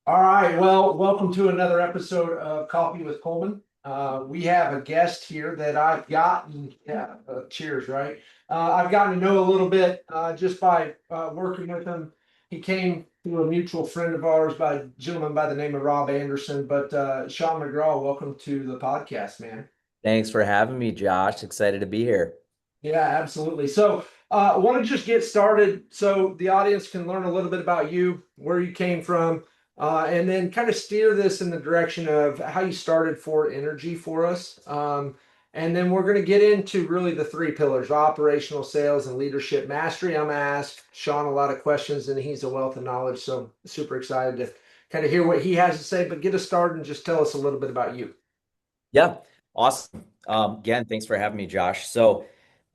All right. Well, welcome to another episode of Coffee with Coleman. We have a guest here that I've gotten, yeah, cheers, right? I've gotten to know a little bit just by working with him. He came through a mutual friend of ours by a gentleman by the name of Rob Anderson. But Sean McGraw, welcome to the podcast, man. Thanks for having me, Josh. Excited to be here. Yeah, absolutely. So, I want to just get started so the audience can learn a little bit about you, where you came from, and then kind of steer this in the direction of how you started for energy for us. And then we're going to get into really the three pillars: operational sales and leadership mastery. I'm going to ask Sean a lot of questions, and he's a wealth of knowledge. So, super excited to kind of hear what he has to say. But get us started and just tell us a little bit about you. Yeah, awesome. Again, thanks for having me, Josh.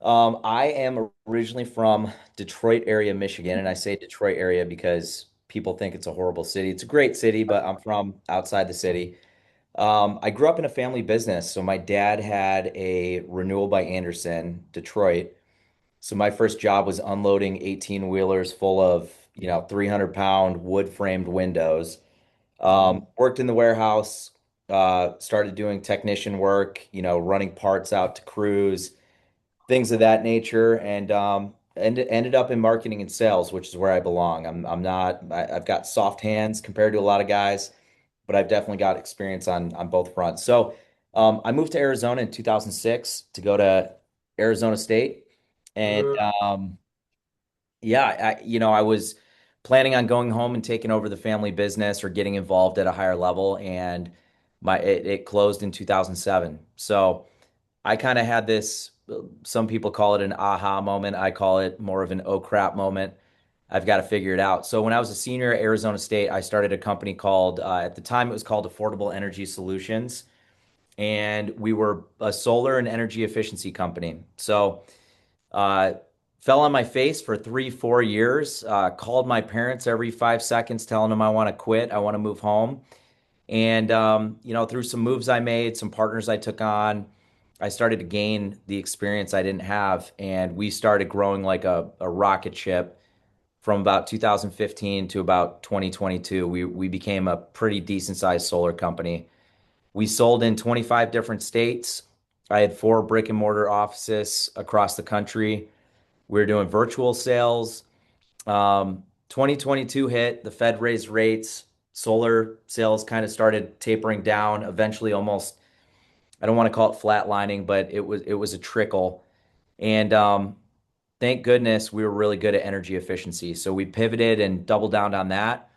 I am originally from Detroit area, Michigan, and I say Detroit area because people think it's a horrible city. It's a great city, but I'm from outside the city. I grew up in a family business. So my dad had a Renewal by Anderson, Detroit. So my first job was unloading 18 wheelers full of, 300-pound wood framed windows. Worked in the warehouse, started doing technician work, running parts out to crews, things of that nature, and ended up in marketing and sales, which is where I belong. I'm not, I've got soft hands compared to a lot of guys, but I've definitely got experience on both fronts. I moved to Arizona in 2006 to go to Arizona State, and I was planning on going home and taking over the family business or getting involved at a higher level, and it closed in 2007. So I kind of had this, some people call it an aha moment. I call it more of an oh crap moment. I've got to figure it out. So when I was a senior at Arizona State, I started a company called, at the time it was called Affordable Energy Solutions, and we were a solar and energy efficiency company. Uh, Fell on my face for 3, 4 years. Called my parents every 5 seconds, telling them I want to quit. I want to move home. And through some moves I made, some partners I took on, I started to gain the experience I didn't have, and we started growing like a rocket ship from about 2015 to about 2022. We became a pretty decent sized solar company. We sold in 25 different states. I had 4 brick and mortar offices across the country. We were doing virtual sales. 2022 hit, the Fed raised rates, solar sales kind of started tapering down, eventually almost, I don't want to call it flatlining, but it was a trickle. And thank goodness we were really good at energy efficiency. So we pivoted and doubled down on that.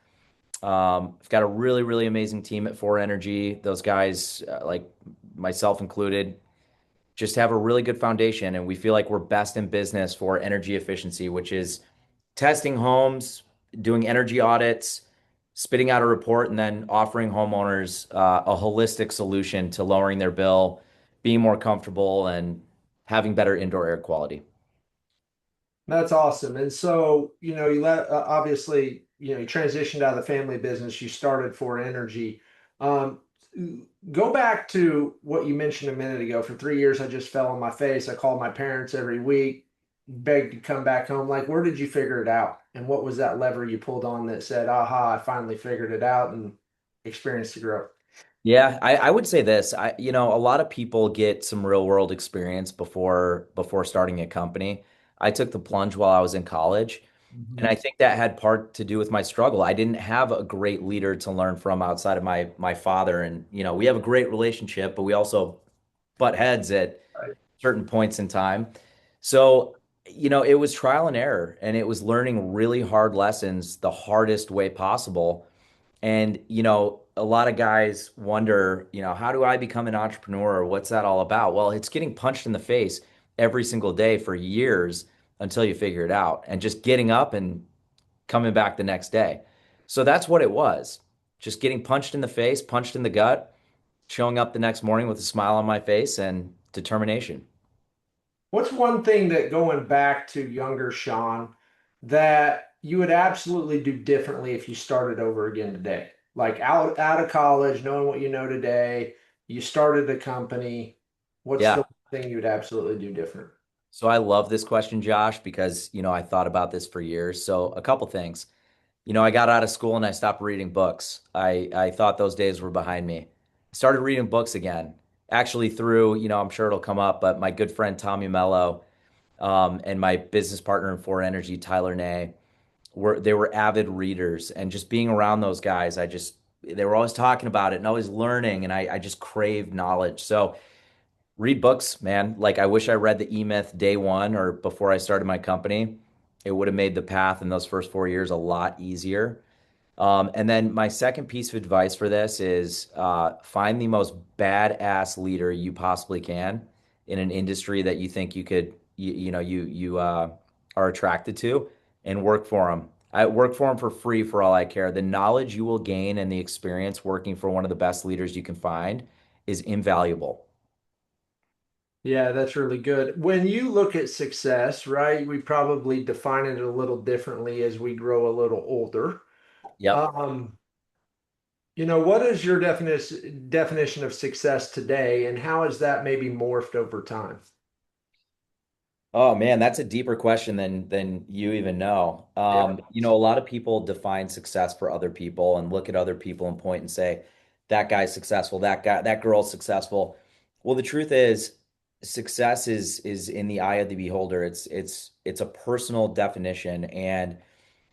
I've got a really, really amazing team at 4Energy. Those guys, like myself included, just have a really good foundation, and we feel like we're best in business for energy efficiency, which is testing homes, doing energy audits, spitting out a report, and then offering homeowners a holistic solution to lowering their bill, being more comfortable, and having better indoor air quality. That's awesome. And so, you let obviously, you transitioned out of the family business, you started for energy. Um, Go back to what you mentioned a minute ago. For 3 years, I just fell on my face. I called my parents every week, begged to come back home. Like, where did you figure it out? And what was that lever you pulled on that said, aha, I finally figured it out and experienced the growth? Yeah, I would say this. A lot of people get some real world experience before starting a company. I took the plunge while I was in college, and Mhm. I think that had part to do with my struggle. I didn't have a great leader to learn from outside of my father, and we have a great relationship, but we also butt heads at Right. certain points in time. So, it was trial and error, and it was learning really hard lessons the hardest way possible. And, a lot of guys wonder, how do I become an entrepreneur, or what's that all about? Well, it's getting punched in the face every single day for years until you figure it out, and just getting up and coming back the next day. So that's what it was. Just getting punched in the face, punched in the gut, showing up the next morning with a smile on my face and determination. What's one thing that going back to younger Sean that you would absolutely do differently if you started over again today? Like out of college, knowing what you know today, you started a company. What's the Yeah. thing you would absolutely do different? So I love this question, Josh, because, I thought about this for years. So a couple things. I got out of school and I stopped reading books. I thought those days were behind me. I started reading books again, actually through, I'm sure it'll come up, but my good friend Tommy Mello, and my business partner in For Energy, Tyler Nay, they were avid readers, and just being around those guys, they were always talking about it and always learning, and I just craved knowledge. So read books, man. Like I wish I read the E-Myth day one or before I started my company. It would have made the path in those first 4 years a lot easier. And then my second piece of advice for this is find the most badass leader you possibly can in an industry that you think you are attracted to, and work for them. I work for them for free for all I care. The knowledge you will gain and the experience working for one of the best leaders you can find is invaluable. Yeah, that's really good. When you look at success, right, we probably define it a little differently as we grow a little older. Yep. Um, what is your definition of success today, and how has that maybe morphed over time? Oh man, that's a deeper question than you even know. Yeah. A lot of people define success for other people and look at other people and point and say, that guy's successful, that girl's successful. Well, the truth is, success is in the eye of the beholder. It's a personal definition, and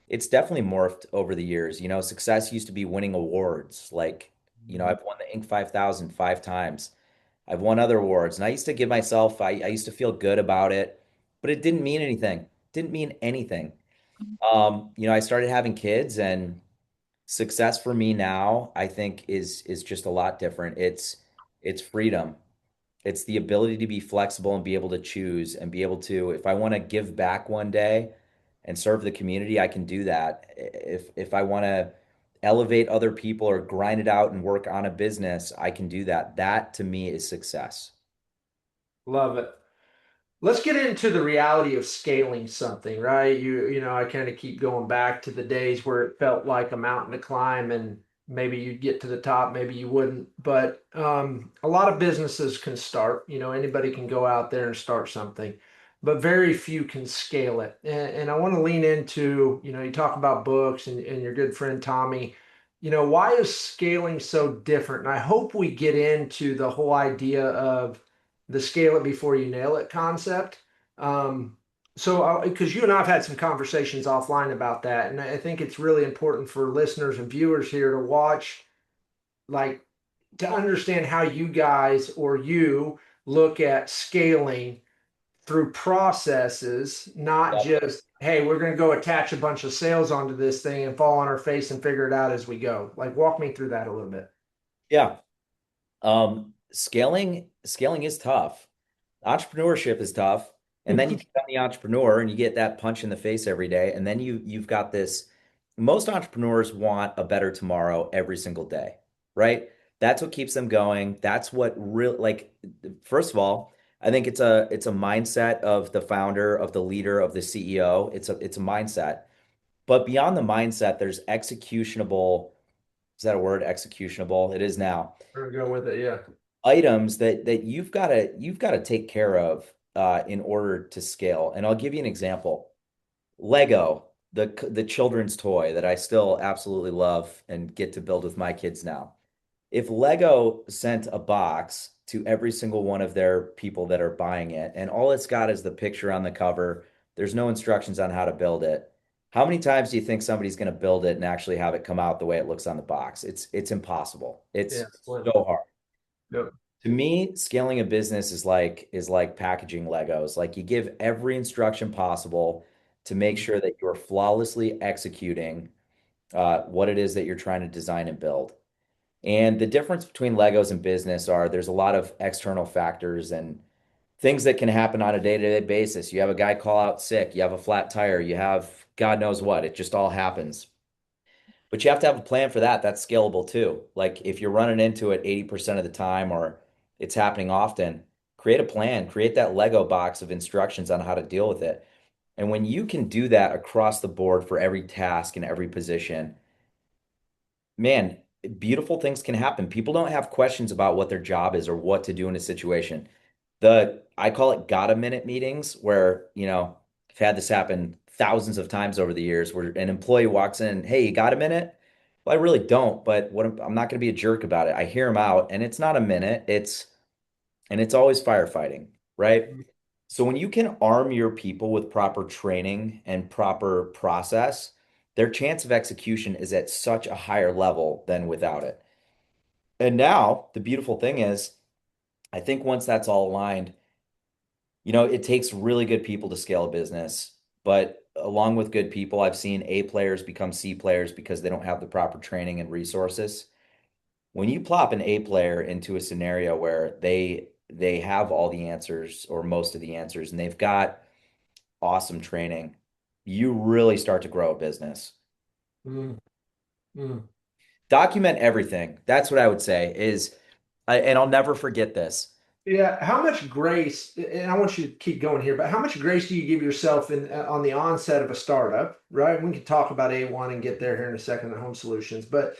it's definitely morphed over the years. Success used to be winning awards. Like, I've won the Inc. 5000 5 times. I've won other awards, and I used to give myself, I used to feel good about it, but it didn't mean anything. Didn't mean anything. I started having kids, and success for me now, I think, is just a lot different. It's freedom. It's the ability to be flexible and be able to choose and be able to, if I want to give back one day and serve the community, I can do that. If I want to elevate other people or grind it out and work on a business, I can do that. That to me is success. Love it. Let's get into the reality of scaling something, right? I kind of keep going back to the days where it felt like a mountain to climb and maybe you'd get to the top, maybe you wouldn't. But a lot of businesses can start, anybody can go out there and start something, but very few can scale it. And I want to lean into, you talk about books and your good friend Tommy. Why is scaling so different? And I hope we get into the whole idea of the scale it before you nail it concept. So, because you and I have had some conversations offline about that, and I think it's really important for listeners and viewers here to watch, like, to understand how you guys or you look at scaling through processes, not Yep. just, hey, we're going to go attach a bunch of sales onto this thing and fall on our face and figure it out as we go. Like, walk me through that a little bit. Yeah. Scaling is tough. Entrepreneurship is tough. And then you become the entrepreneur and you get that punch in the face every day. And then you've got this. Most entrepreneurs want a better tomorrow every single day, right? That's what keeps them going. That's what real like, first of all, I think it's a mindset of the founder, of the leader, of the CEO. It's a mindset. But beyond the mindset, there's executionable. Is that a word? Executionable. It is now. We're going to go with it, yeah. Items that you've got to take care of in order to scale. And I'll give you an example. Lego, the children's toy that I still absolutely love and get to build with my kids now. If Lego sent a box to every single one of their people that are buying it, and all it's got is the picture on the cover, there's no instructions on how to build it. How many times do you think somebody's going to build it and actually have it come out the way it looks on the box? It's impossible. It's Yeah, plenty. so hard. Yep. To me, scaling a business is like packaging Legos. Like you give every instruction possible to make sure that you're flawlessly executing what it is that you're trying to design and build. And the difference between Legos and business are there's a lot of external factors and things that can happen on a day-to-day basis. You have a guy call out sick, you have a flat tire, you have God knows what. It just all happens. But you have to have a plan for that. That's scalable too. Like if you're running into it 80% of the time or it's happening often, create a plan, create that Lego box of instructions on how to deal with it. And when you can do that across the board for every task and every position, man, beautiful things can happen. People don't have questions about what their job is or what to do in a situation. I call it got a minute meetings where, I've had this happen thousands of times over the years where an employee walks in, hey, you got a minute? Well, I really don't, but I'm not going to be a jerk about it. I hear him out, and it's not a minute. It's always firefighting, right? So when you can arm your people with proper training and proper process, their chance of execution is at such a higher level than without it. And now the beautiful thing is, I think once that's all aligned, it takes really good people to scale a business. But along with good people, I've seen A players become C players because they don't have the proper training and resources. When you plop an A player into a scenario where they have all the answers or most of the answers and they've got awesome training, you really start to grow a business. Mm, mm. Document everything. That's what I would say is, and I'll never forget this. Yeah, how much grace, and I want you to keep going here, but how much grace do you give yourself in on the onset of a startup, right? We can talk about A1 and get there here in a second at Home Solutions, but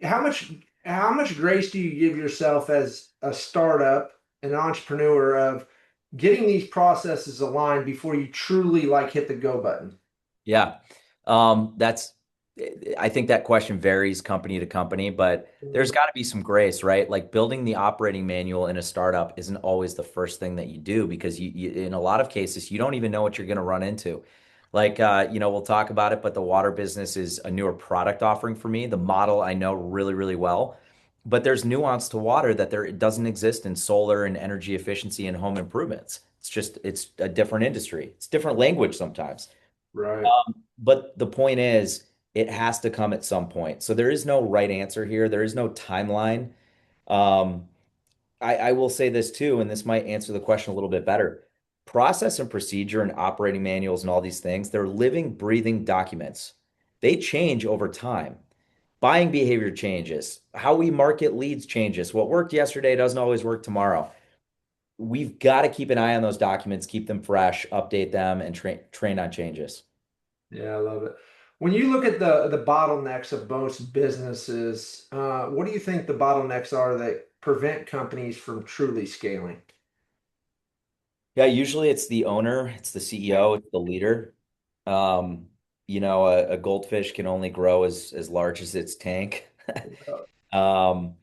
how much how much grace do you give yourself as a startup, an entrepreneur of getting these processes aligned before you truly like hit the go button? Yeah. That's, I think that question varies company to company, but there's Mm, got to be some grace, right? Like building the operating manual in a startup isn't always the first thing that you do because in a lot of cases, you don't even know what you're going to run into. Like, we'll talk about it, but the water business is a newer product offering for me. The model I know really, really well, but there's nuance to water that there it doesn't exist in solar and energy efficiency and home improvements. It's a different industry. It's different language sometimes. right. But the point is, it has to come at some point. So there is no right answer here. There is no timeline. Um, I will say this too, and this might answer the question a little bit better. Process and procedure and operating manuals and all these things, they're living, breathing documents. They change over time. Buying behavior changes. How we market leads changes. What worked yesterday doesn't always work tomorrow. We've got to keep an eye on those documents, keep them fresh, update them, and train on changes. Yeah, I love it. When you look at the bottlenecks of most businesses, what do you think the bottlenecks are that prevent companies from truly scaling? Yeah, usually it's the owner, it's the CEO, it's the leader. Um, a goldfish can only grow as large as its tank. Um,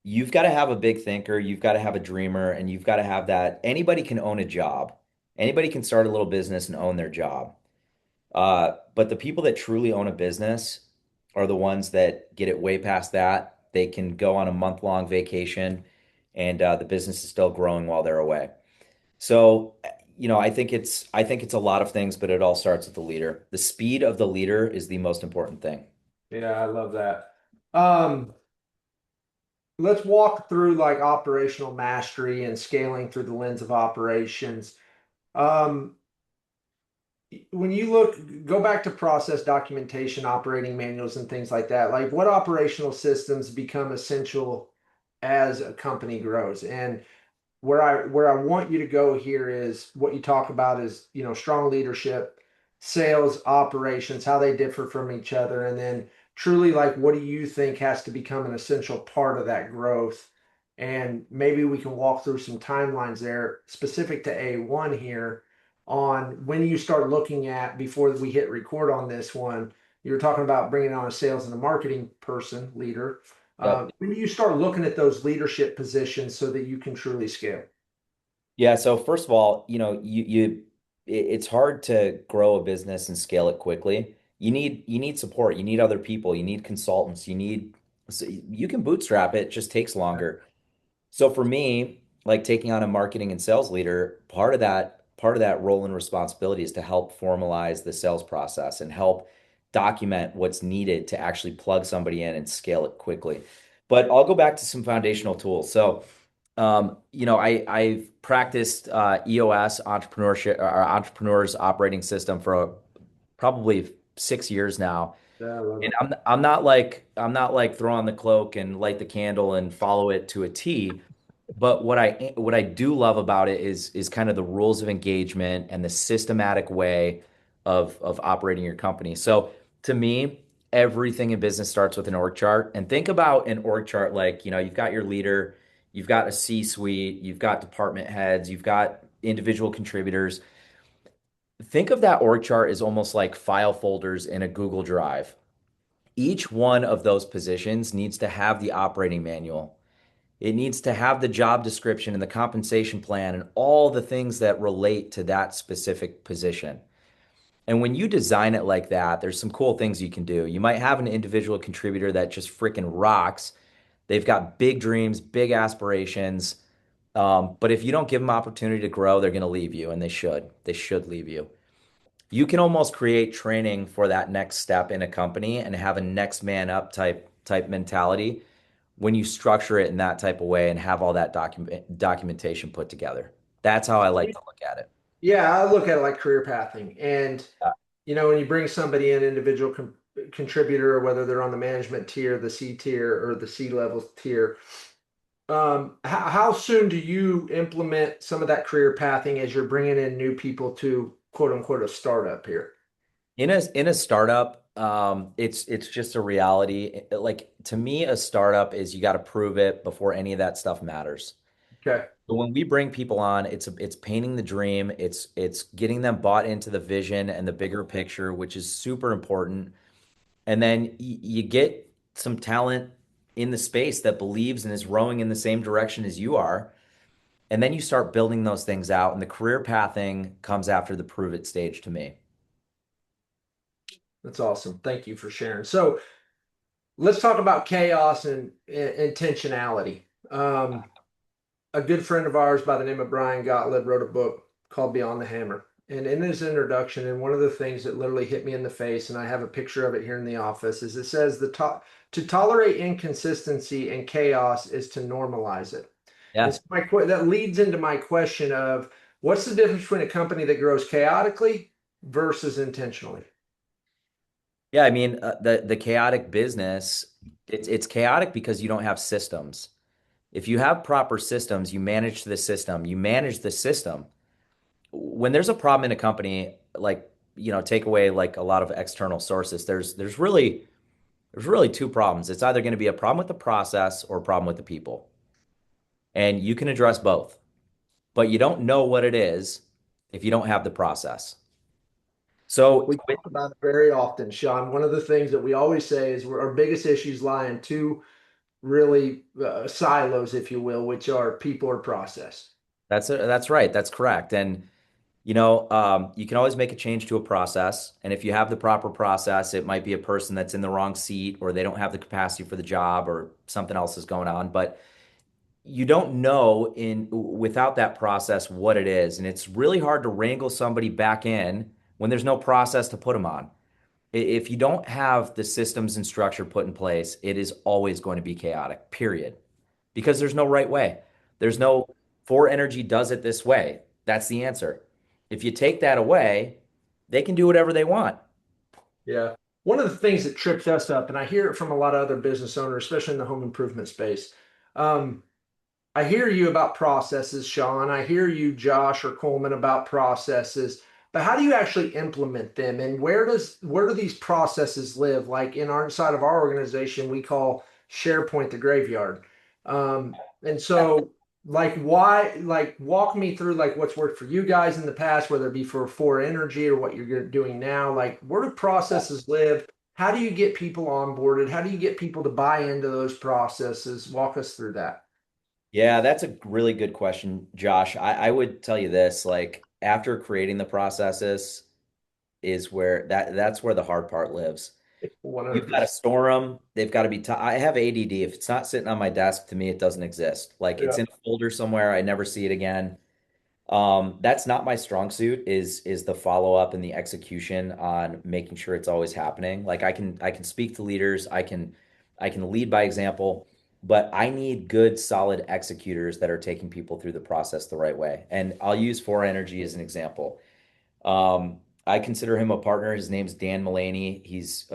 you've got to have a big thinker, you've got to have a dreamer, and you've got to have that. Anybody can own a job. Anybody can start a little business and own their job. But the people that truly own a business are the ones that get it way past that. They can go on a month-long vacation, and the business is still growing while they're away. So, I think it's a lot of things, but it all starts with the leader. The speed of the leader is the most important thing. Yeah, I love that. Um, let's walk through like operational mastery and scaling through the lens of operations. Um, when you go back to process documentation, operating manuals, and things like that, like what operational systems become essential as a company grows? And where I want you to go here is what you talk about is, strong leadership, sales, operations, how they differ from each other, and then truly like what do you think has to become an essential part of that growth? And maybe we can walk through some timelines there specific to A1 here on when you start looking at before we hit record on this one. You were talking about bringing on a sales and a marketing person, leader. Yep. When do you start looking at those leadership positions so that you can truly scale? Yeah, so first of all, it's hard to grow a business and scale it quickly. You need support, you need other people, you need consultants, so you can bootstrap it, just takes longer. So for me, like taking on a marketing and sales leader, part of that role and responsibility is to help formalize the sales process and help document what's needed to actually plug somebody in and scale it quickly. But I'll go back to some foundational tools. So, I've practiced EOS entrepreneurship or entrepreneurs operating system for probably 6 years now. Yeah, I love And it. I'm not like throw on the cloak and light the candle and follow it to a T. But what I do love about it is kind of the rules of engagement and the systematic way of operating your company. So to me, everything in business starts with an org chart. And think about an org chart like, you've got your leader, you've got a C-suite, you've got department heads, you've got individual contributors. Think of that org chart as almost like file folders in a Google Drive. Each one of those positions needs to have the operating manual. It needs to have the job description and the compensation plan and all the things that relate to that specific position. And when you design it like that, there's some cool things you can do. You might have an individual contributor that just freaking rocks. They've got big dreams, big aspirations. But if you don't give them opportunity to grow, they're going to leave you, and they should. They should leave you. You can almost create training for that next step in a company and have a next man up type mentality when you structure it in that type of way and have all that documentation put together. That's how I like to look at it. Yeah, I look at it like career pathing. And, when you bring somebody in, individual contributor, whether they're on the management tier, the C tier, or the C level tier, how soon do you implement some of that career pathing as you're bringing in new people to quote unquote a startup here? In a startup, it's just a reality. Like to me, a startup is you got to prove it before any of that stuff matters. Okay. But when we bring people on, it's painting the dream. It's getting them bought into the vision and the bigger picture, which is super important. And then you get some talent in the space that believes and is rowing in the same direction as you are. And then you start building those things out, and the career pathing comes after the prove it stage to me. That's awesome. Thank you for sharing. So let's talk about chaos and intentionality. A good friend of ours by the name of Brian Gottlieb wrote a book called Beyond the Hammer. And in his introduction, and one of the things that literally hit me in the face, and I have a picture of it here in the office, is it says to tolerate inconsistency and chaos is to normalize it. And Yeah. so that leads into my question of what's the difference between a company that grows chaotically versus intentionally? Yeah, I mean, the chaotic business, it's chaotic because you don't have systems. If you have proper systems, you manage the system. When there's a problem in a company, like, take away like a lot of external sources, there's really two problems. It's either going to be a problem with the process or a problem with the people. And you can address both, but you don't know what it is if you don't have the process. So We talk about it very often, Sean. One of the things that we always say is our biggest issues lie in two really silos, if you will, which are people or process. that's right. That's correct. And you can always make a change to a process. And if you have the proper process, it might be a person that's in the wrong seat or they don't have the capacity for the job or something else is going on. But you don't know in without that process what it is. And it's really hard to wrangle somebody back in when there's no process to put them on. If you don't have the systems and structure put in place, it is always going to be chaotic, period. Because there's no right way. There's no For Energy does it this way. That's the answer. If you take that away, they can do whatever they want. Yeah. One of the things that trips us up, and I hear it from a lot of other business owners, especially in the home improvement space. Um, I hear you about processes, Sean. I hear you, Josh or Coleman, about processes. But how do you actually implement them? And where do these processes live? Like in our side of our organization, we call SharePoint the graveyard. And so like why like walk me through like what's worked for you guys in the past, whether it be for energy or what you're doing now. Like where do processes live? How do you get people onboarded? How do you get people to buy into those processes? Walk us through that. Yeah, that's a really good question, Josh. I would tell you this, like after creating the processes is where that's where the hard part lives. You've got to 100%. store them. They've got to be. I have ADD. If it's not sitting on my desk, to me, it doesn't exist. Like it's Yeah. in a folder somewhere. I never see it again. That's not my strong suit. Is the follow up and the execution on making sure it's always happening. Like I can speak to leaders. I can lead by example, but I need good, solid executors that are taking people through the process the right way. And I'll use For Energy as an example. I consider him a partner. His name's Dan Mullaney. He's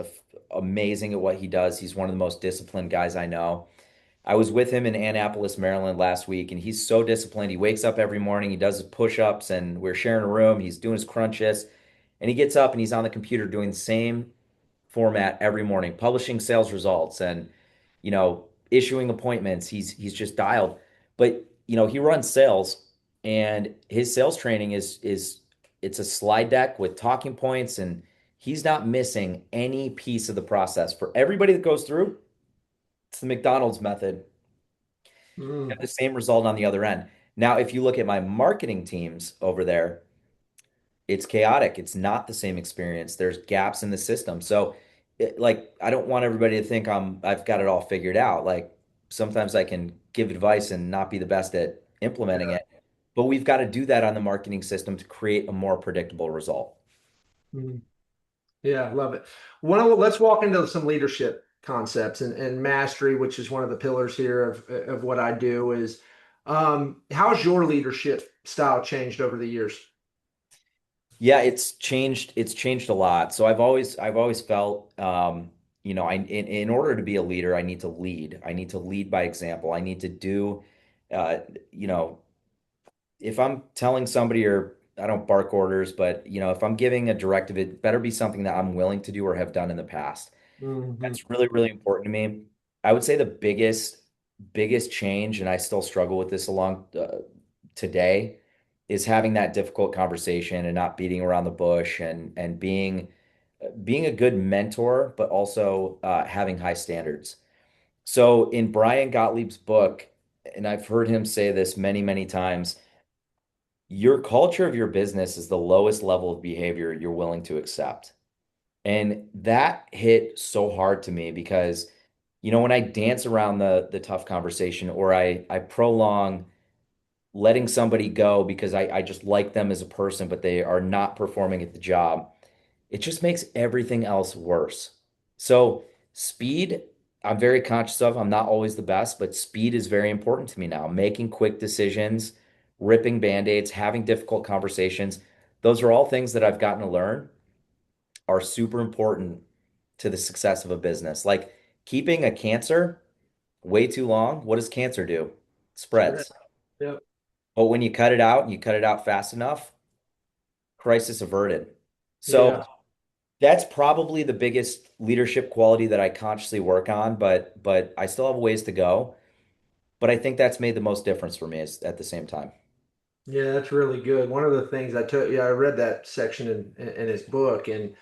amazing at what he does. He's one of the most disciplined guys I know. I was with him in Annapolis, Maryland last week, and he's so disciplined. He wakes up every morning, he does his push-ups, and we're sharing a room. He's doing his crunches, and he gets up and he's on the computer doing the same format every morning, publishing sales results and issuing appointments. He's just dialed. But he runs sales, and his sales training is it's a slide deck with talking points, and he's not missing any piece of the process. For everybody that goes through, it's the McDonald's method. Get Mm, the same result on the other end. Now, if you look at my marketing teams over there, it's chaotic. It's not the same experience. There's gaps in the system. So, like, I don't want everybody to think I've got it all figured out. Like, sometimes I can give advice and not be the best at implementing yeah. it, but we've got to do that on the marketing system to create a more predictable result. Mm, yeah, love it. Let's walk into some leadership concepts and mastery, which is one of the pillars here of what I do is how's your leadership style changed over the years? Yeah, it's changed. It's changed a lot. So I've always felt, in order to be a leader, I need to lead. I need to lead by example. I need to do, uh, you know, if I'm telling somebody, or I don't bark orders, but if I'm giving a directive, it better be something that I'm willing to do or have done in the past. Hmm. That's really, really important to me. I would say the biggest change, and I still struggle with this along today, is having that difficult conversation and not beating around the bush, and being a good mentor, but also having high standards. So in Brian Gottlieb's book, and I've heard him say this many, many times, your culture of your business is the lowest level of behavior you're willing to accept. And that hit so hard to me because, when I dance around the tough conversation, or I prolong letting somebody go because I just like them as a person, but they are not performing at the job, it just makes everything else worse. So speed, I'm very conscious of. I'm not always the best, but speed is very important to me now. Making quick decisions, ripping band-aids, having difficult conversations. Those are all things that I've gotten to learn are super important to the success of a business. Like keeping a cancer way too long, what does cancer do? Spread. Spreads. Yep. But when you cut it out and you cut it out fast enough, crisis averted. So Yeah. that's probably the biggest leadership quality that I consciously work on, but I still have a ways to go. But I think that's made the most difference for me is at the same time. Yeah, that's really good. One of the things I took, yeah, I read that section in his book, and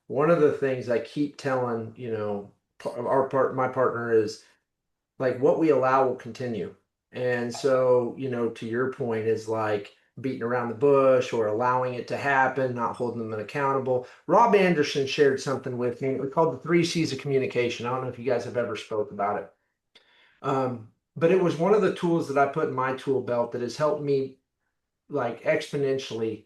one of the things I keep telling, my partner is like what we allow will continue. And so, to your point is like beating around the bush or allowing it to happen, not holding them accountable. Rob Anderson shared something with me. We called the three C's of communication. I don't know if you guys have ever spoke about it. But it was one of the tools that I put in my tool belt that has helped me like exponentially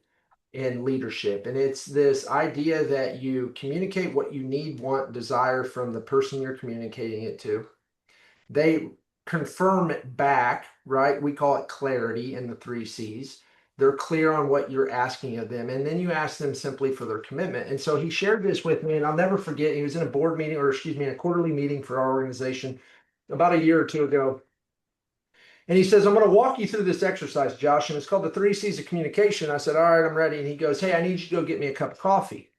in leadership. And it's this idea that you communicate what you need, want, desire from the person you're communicating it to. They confirm it back, right? We call it clarity in the three C's. They're clear on what you're asking of them. And then you ask them simply for their commitment. And so he shared this with me, and I'll never forget. He was in a board meeting, or excuse me, a quarterly meeting for our organization about a year or two ago. And he says, I'm going to walk you through this exercise, Josh. And it's called the three C's of communication. I said, all right, I'm ready. And he goes, hey, I need you to go get me a cup of coffee.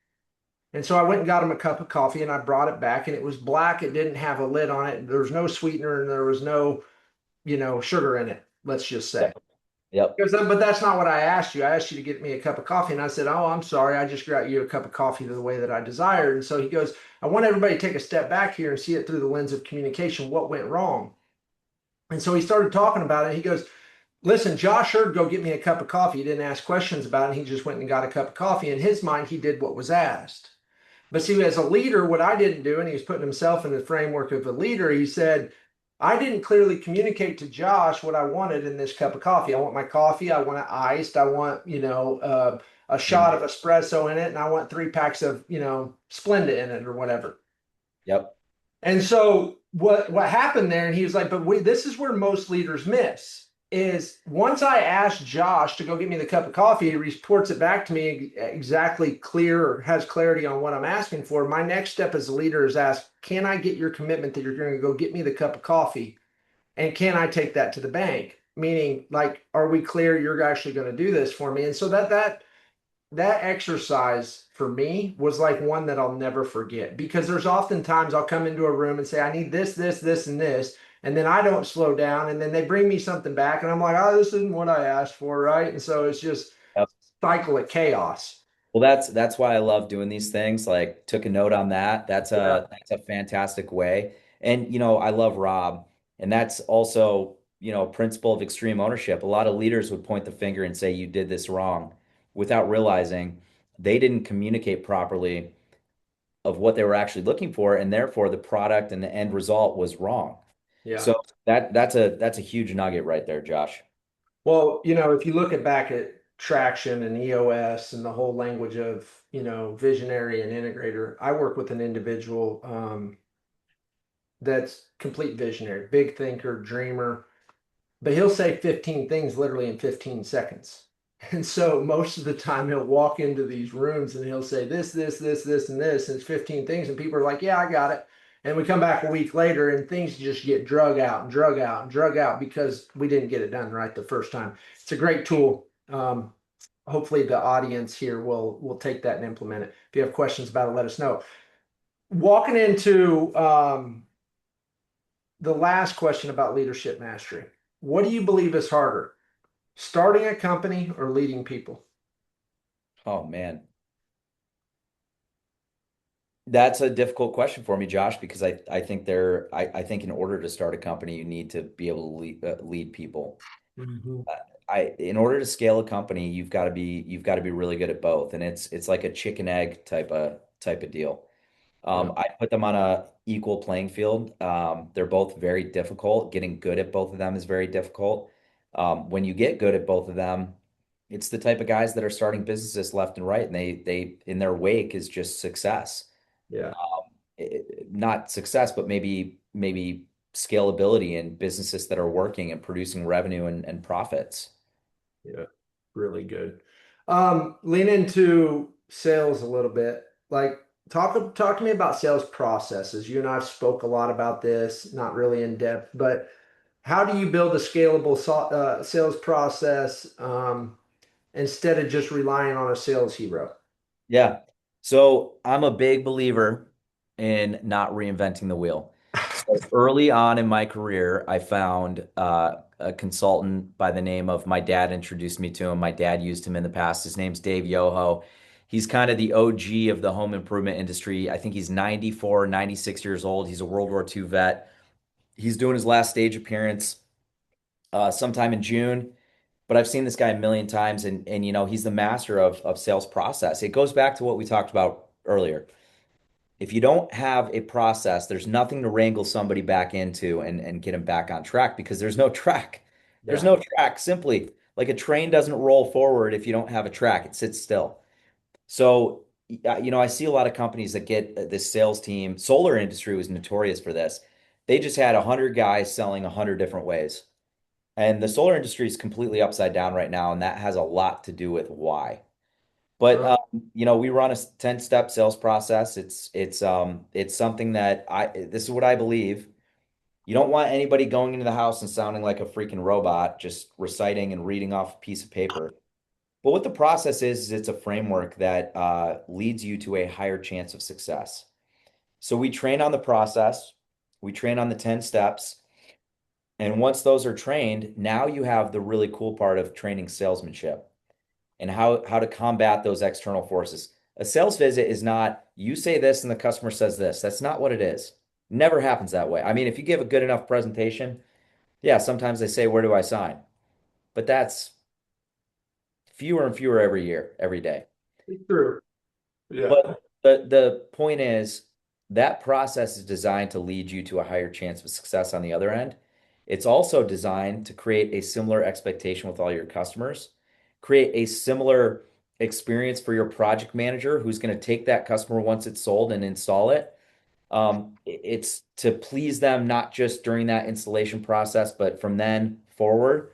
And so I went and got him a cup of coffee and I brought it back and it was black. It didn't have a lid on it. There was no sweetener and there was no, sugar in it, let's just say. Yep. Yep. Because, but that's not what I asked you. I asked you to get me a cup of coffee. And I said, oh, I'm sorry. I just got you a cup of coffee the way that I desired. And so he goes, I want everybody to take a step back here and see it through the lens of communication. What went wrong? And so he started talking about it. He goes, listen, Josh heard go get me a cup of coffee. He didn't ask questions about it. He just went and got a cup of coffee. In his mind, he did what was asked. But see, as a leader, what I didn't do, and he was putting himself in the framework of a leader, he said, I didn't clearly communicate to Josh what I wanted in this cup of coffee. I want my coffee. I want it iced. I want, a Mhm. shot of espresso in it. And I want 3 packs of, Splenda in it or whatever. Yep. And so what happened there, and he was like, but this is where most leaders miss is once I asked Josh to go get me the cup of coffee, he reports it back to me exactly clear or has clarity on what I'm asking for. My next step as a leader is ask, can I get your commitment that you're going to go get me the cup of coffee? And can I take that to the bank? Meaning, like, are we clear you're actually going to do this for me? And so that exercise for me was like one that I'll never forget because there's oftentimes I'll come into a room and say, I need this, this, this, and this. And then I don't slow down. And then they bring me something back and I'm like, oh, this isn't what I asked for. Right. And so it's just Yep. cycle of chaos. Well, that's why I love doing these things. Like, took a note on that. Yeah. That's a fantastic way. And I love Rob, and that's also, a principle of extreme ownership. A lot of leaders would point the finger and say you did this wrong without realizing they didn't communicate properly of what they were actually looking for, and therefore the product and the end result was wrong. Yeah. So that's a huge nugget right there, Josh. Well, if you look back at traction and EOS and the whole language of, visionary and integrator, I work with an individual that's complete visionary, big thinker, dreamer, but he'll say 15 things literally in 15 seconds. And so most of the time he'll walk into these rooms and he'll say this, and this, and it's 15 things. And people are like, yeah, I got it. And we come back a week later and things just get drug out and drug out and drug out because we didn't get it done right the first time. It's a great tool. Hopefully the audience here will take that and implement it. If you have questions about it, let us know. Walking into the last question about leadership mastery. What do you believe is harder, starting a company or leading people? Oh man. That's a difficult question for me, Josh, because I think in order to start a company, you need to be able to lead people. Mhm. In order to scale a company, you've got to be really good at both, and it's like a chicken egg type of deal. Yeah, I put them on a equal playing field. They're both very difficult. Getting good at both of them is very difficult. When you get good at both of them, it's the type of guys that are starting businesses left and right, and they in their wake is just success. yeah, Not success, but maybe scalability in businesses that are working and producing revenue and profits. yeah. Really good. Lean into sales a little bit. Like talk to me about sales processes. You and I've spoke a lot about this, not really in depth, but how do you build a scalable sales process instead of just relying on a sales hero? Yeah. So I'm a big believer in not reinventing the wheel. So early on in my career, I found a consultant by the name of, my dad introduced me to him. My dad used him in the past. His name's Dave Yoho. He's kind of the OG of the home improvement industry. I think he's 94, 96 years old. He's a World War II vet. He's doing his last stage appearance sometime in June. But I've seen this guy a million times, and he's the master of sales process. It goes back to what we talked about earlier. If you don't have a process, there's nothing to wrangle somebody back into and get them back on track, because there's no track. There's Yeah. no track. Simply, like a train doesn't roll forward if you don't have a track, it sits still. So, I see a lot of companies that get this sales team. Solar industry was notorious for this. They just had 100 guys selling 100 different ways. And the solar industry is completely upside down right now, and that has a lot to do with why. But Uh, we run a 10-step sales process. It's something that this is what I believe. You don't want anybody going into the house and sounding like a freaking robot, just reciting and reading off a piece of paper. But what the process is it's a framework that leads you to a higher chance of success. So we train on the process, we train on the 10 steps. And once those are trained, now you have the really cool part of training salesmanship and how to combat those external forces. A sales visit is not you say this and the customer says this. That's not what it is. Never happens that way. I mean, if you give a good enough presentation, yeah, sometimes they say, "Where do I sign?" But that's fewer and fewer every year, every day. true. Yeah. But the point is that process is designed to lead you to a higher chance of success on the other end. It's also designed to create a similar expectation with all your customers, create a similar experience for your project manager who's going to take that customer once it's sold and install it. It's to please them not just during that installation process, but from then forward.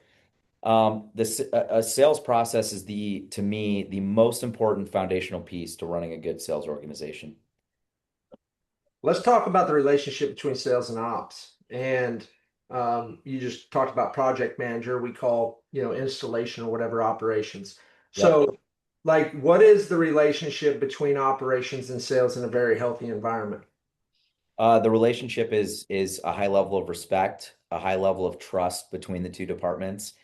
A sales process is to me, the most important foundational piece to running a good sales organization. Let's talk about the relationship between sales and ops. And you just talked about project manager, we call, installation or whatever operations. Yep. So, like, what is the relationship between operations and sales in a very healthy environment? The relationship is a high level of respect, a high level of trust between the two departments.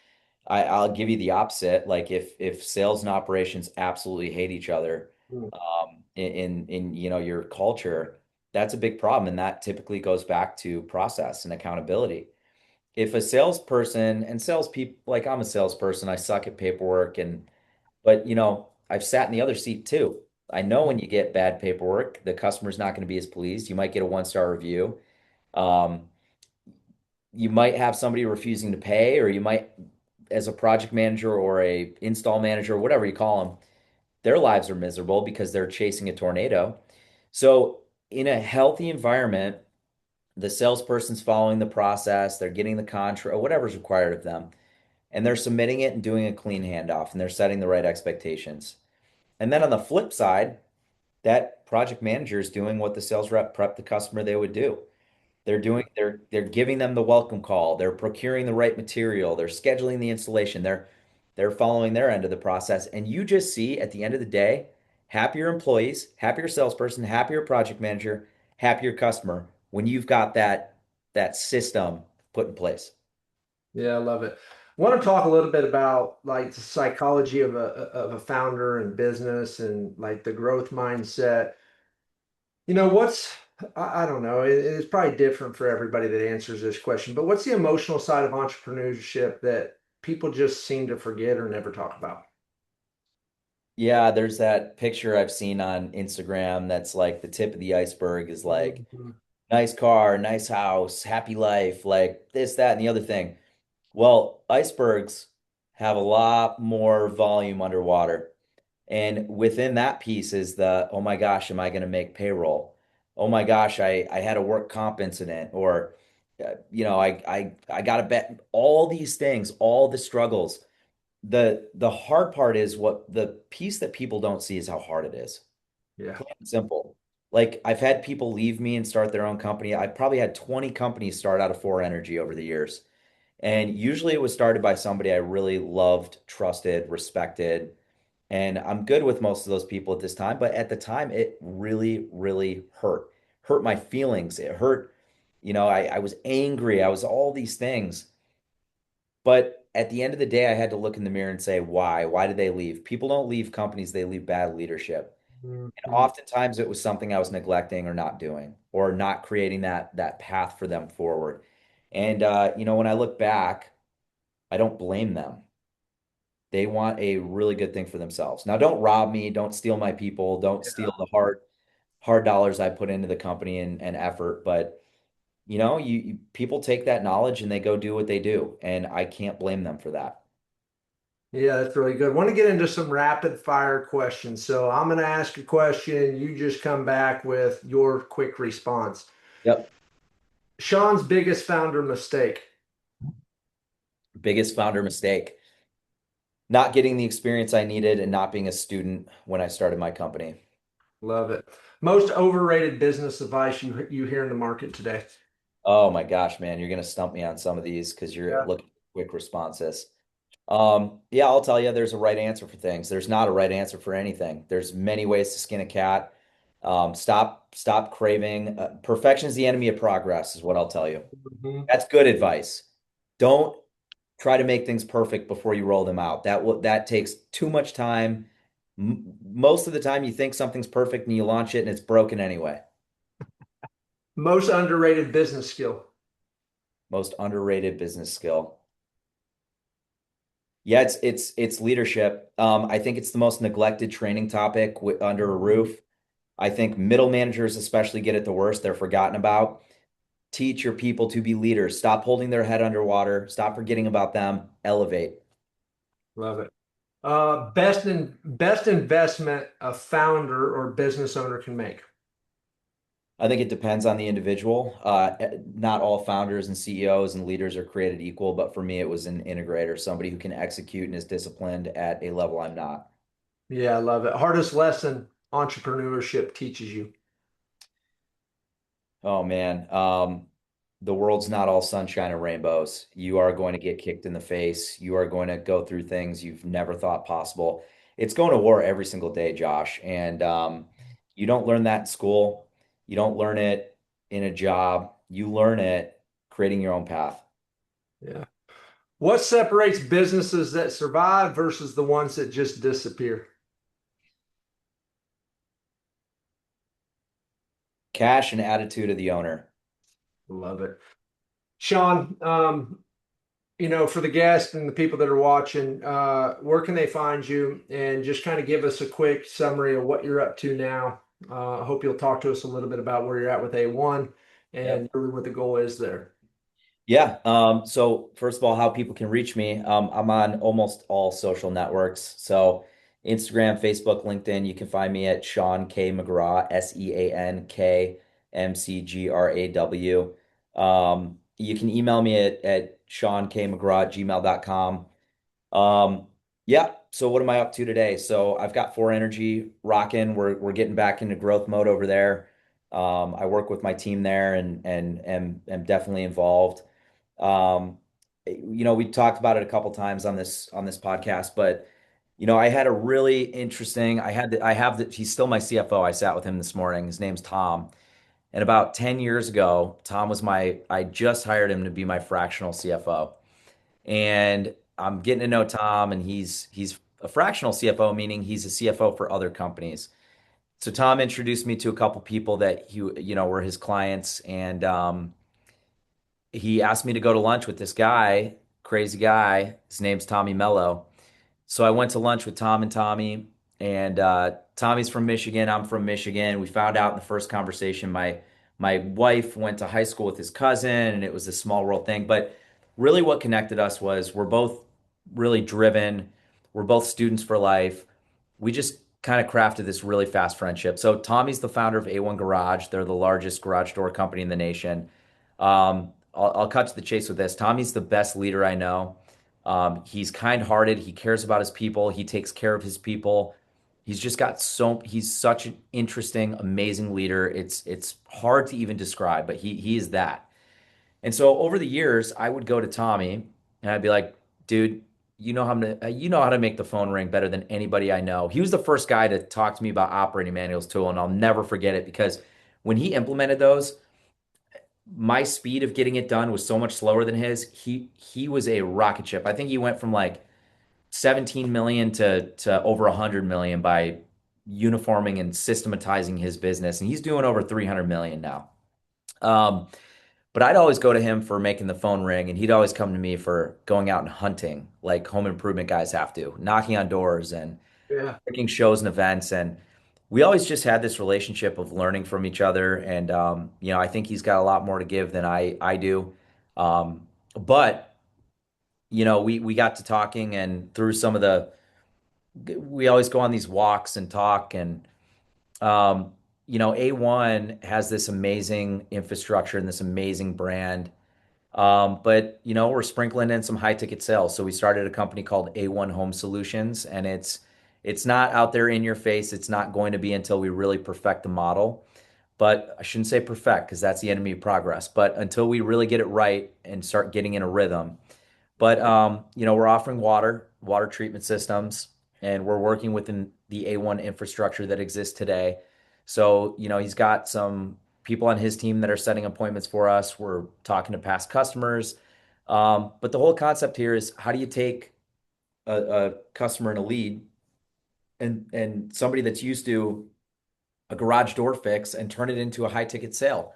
I'll give you the opposite. Like if sales and operations absolutely hate each other, Mm. in your culture, that's a big problem, and that typically goes back to process and accountability. If a salesperson and salespeople, like I'm a salesperson, I suck at paperwork, but I've sat in the other seat too. I know when you get bad paperwork, the customer's not going to be as pleased. You might get a one-star review. Um, you might have somebody refusing to pay, or you might, as a project manager or a install manager, whatever you call them, their lives are miserable because they're chasing a tornado. So in a healthy environment, the salesperson's following the process, they're getting the contract or whatever's required of them, and they're submitting it and doing a clean handoff, and they're setting the right expectations. And then on the flip side, that project manager is doing what the sales rep prepped the customer they would do. They're giving them the welcome call. They're procuring the right material. They're scheduling the installation. They're following their end of the process. And you just see at the end of the day, happier employees, happier salesperson, happier project manager, happier customer when you've got that system put in place. Yeah, I love it. Want to talk a little bit about like the psychology of a founder and business and like the growth mindset. What's I don't know, it's probably different for everybody that answers this question, but what's the emotional side of entrepreneurship that people just seem to forget or never talk about? Yeah, there's that picture I've seen on Instagram that's like the tip of the iceberg is like Mhm. nice car, nice house, happy life, like this, that, and the other thing. Well, icebergs have a lot more volume underwater. And within that piece is the, oh my gosh, am I going to make payroll? Oh my gosh, I had a work comp incident, or I got to bet all these things, all the struggles. The hard part is what the piece that people don't see is how hard it is. Yeah. Plain and simple. Like I've had people leave me and start their own company. I've probably had 20 companies start out of 4 Energy over the years. And usually it was started by somebody I really loved, trusted, respected. And I'm good with most of those people at this time. But at the time, it really, really hurt my feelings. It hurt, I was angry. I was all these things. But at the end of the day, I had to look in the mirror and say, why? Why did they leave? People don't leave companies, they leave bad leadership. And Mhm. oftentimes it was something I was neglecting or not doing or not creating that path for them forward. And when I look back, I don't blame them. They want a really good thing for themselves. Now, don't rob me, don't steal my people, don't steal the hard dollars I put into the company and effort. But people take that knowledge and they go do what they do, and I can't blame them for that. Yeah, that's really good. Want to get into some rapid fire questions. So I'm going to ask a question. You just come back with your quick response. Yep. Sean's biggest founder mistake. Biggest founder mistake. Not getting the experience I needed and not being a student when I started my company. Love it. Most overrated business advice you hear in the market today. Oh my gosh, man, you're gonna stump me on some of these because you're Yeah. looking for quick responses. Yeah, I'll tell you, there's a right answer for things. There's not a right answer for anything. There's many ways to skin a cat. Stop craving. Perfection is the enemy of progress, is what I'll tell you. Mhm. That's good advice. Don't try to make things perfect before you roll them out. That takes too much time. Most of the time, you think something's perfect and you launch it and it's broken anyway. Most underrated business skill. Most underrated business skill. Yeah, it's leadership. I think it's the most neglected training topic under a Mhm. roof. I think middle managers especially get it the worst. They're forgotten about. Teach your people to be leaders. Stop holding their head underwater. Stop forgetting about them. Elevate. Love it. Best investment a founder or business owner can make. I think it depends on the individual. Not all founders and CEOs and leaders are created equal, but for me, it was an integrator, somebody who can execute and is disciplined at a level I'm not. Yeah, I love it. Hardest lesson entrepreneurship teaches you. Oh man, the world's not all sunshine and rainbows. You are going to get kicked in the face. You are going to go through things you've never thought possible. It's going to war every single day, Josh. And you don't learn that in school. You don't learn it in a job. You learn it creating your own path. Yeah. What separates businesses that survive versus the ones that just disappear? Cash and attitude of the owner. Love it. Sean, for the guests and the people that are watching, where can they find you? And just kind of give us a quick summary of what you're up to now. I hope you'll talk to us a little bit about where you're at with A1 and Yep. really what the goal is there. Yeah. So first of all, how people can reach me. I'm on almost all social networks. So Instagram, Facebook, LinkedIn. You can find me at Sean K McGraw, SeanKMCGraw. You can email me at SeanKMcGraw@gmail.com. Yeah. So what am I up to today? So I've got 4Energy rocking. We're getting back into growth mode over there. I work with my team there and am definitely involved. Um, we talked about it a couple times on this podcast, but I had a really interesting. I have the he's still my CFO. I sat with him this morning. His name's Tom. And about 10 years ago, I just hired him to be my fractional CFO. And I'm getting to know Tom, and he's a fractional CFO, meaning he's a CFO for other companies. So Tom introduced me to a couple people that were his clients, and he asked me to go to lunch with this guy, crazy guy. His name's Tommy Mello. So I went to lunch with Tom and Tommy, and Tommy's from Michigan. I'm from Michigan. We found out in the first conversation my wife went to high school with his cousin, and it was a small world thing. But really, what connected us was we're both really driven. We're both students for life. We just kind of crafted this really fast friendship. So Tommy's the founder of A1 Garage. They're the largest garage door company in the nation. I'll cut to the chase with this. Tommy's the best leader I know. He's kind-hearted. He cares about his people. He takes care of his people. He's such an interesting, amazing leader. It's hard to even describe, but he is that. And so over the years, I would go to Tommy and I'd be like, dude, you know how to make the phone ring better than anybody I know. He was the first guy to talk to me about operating manuals too, and I'll never forget it because when he implemented those, my speed of getting it done was so much slower than his. He was a rocket ship. I think he went from like 17 million to over 100 million by uniforming and systematizing his business, and he's doing over 300 million now. Um, but I'd always go to him for making the phone ring, and he'd always come to me for going out and hunting, like home improvement guys have to, knocking on doors and Yeah. picking shows and events. And we always just had this relationship of learning from each other. And I think he's got a lot more to give than I do. But we got to talking, and through some of we always go on these walks and talk. And A1 has this amazing infrastructure and this amazing brand. But we're sprinkling in some high ticket sales. So we started a company called A1 Home Solutions, and it's not out there in your face. It's not going to be until we really perfect the model. But I shouldn't say perfect because that's the enemy of progress. But until we really get it right and start getting in a rhythm. But we're offering water treatment systems, and we're working within the A1 infrastructure that exists today. So, he's got some people on his team that are setting appointments for us. We're talking to past customers. But the whole concept here is how do you take a customer in a lead and somebody that's used to a garage door fix and turn it into a high ticket sale?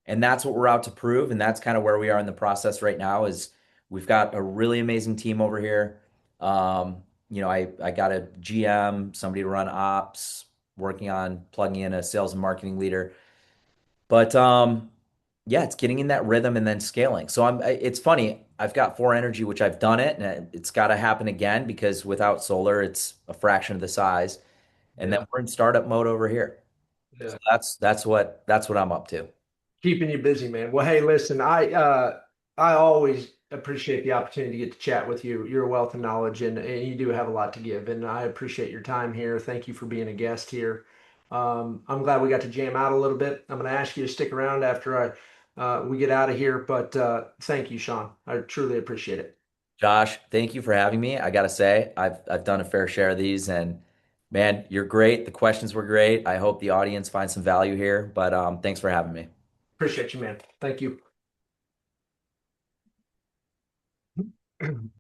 And that's what we're out to prove. And that's kind of where we are in the process right now is we've got a really amazing team over here. I got a GM, somebody to run ops, working on plugging in a sales and marketing leader. But yeah, it's getting in that rhythm and then scaling. So it's funny. I've got 4Energy, which I've done it, and it's got to happen again because without solar, it's a fraction of the size. And then Yeah. we're in startup mode over here. So Yeah. that's what I'm up to. Keeping you busy, man. Well, hey, listen, I always appreciate the opportunity to get to chat with you. You're a wealth of knowledge, and you do have a lot to give, and I appreciate your time here. Thank you for being a guest here. I'm glad we got to jam out a little bit. I'm going to ask you to stick around after we get out of here, but thank you, Sean. I truly appreciate it. Josh, thank you for having me. I gotta say, I've done a fair share of these, and man, you're great. The questions were great. I hope the audience finds some value here. But thanks for having me. Appreciate you, man. Thank you.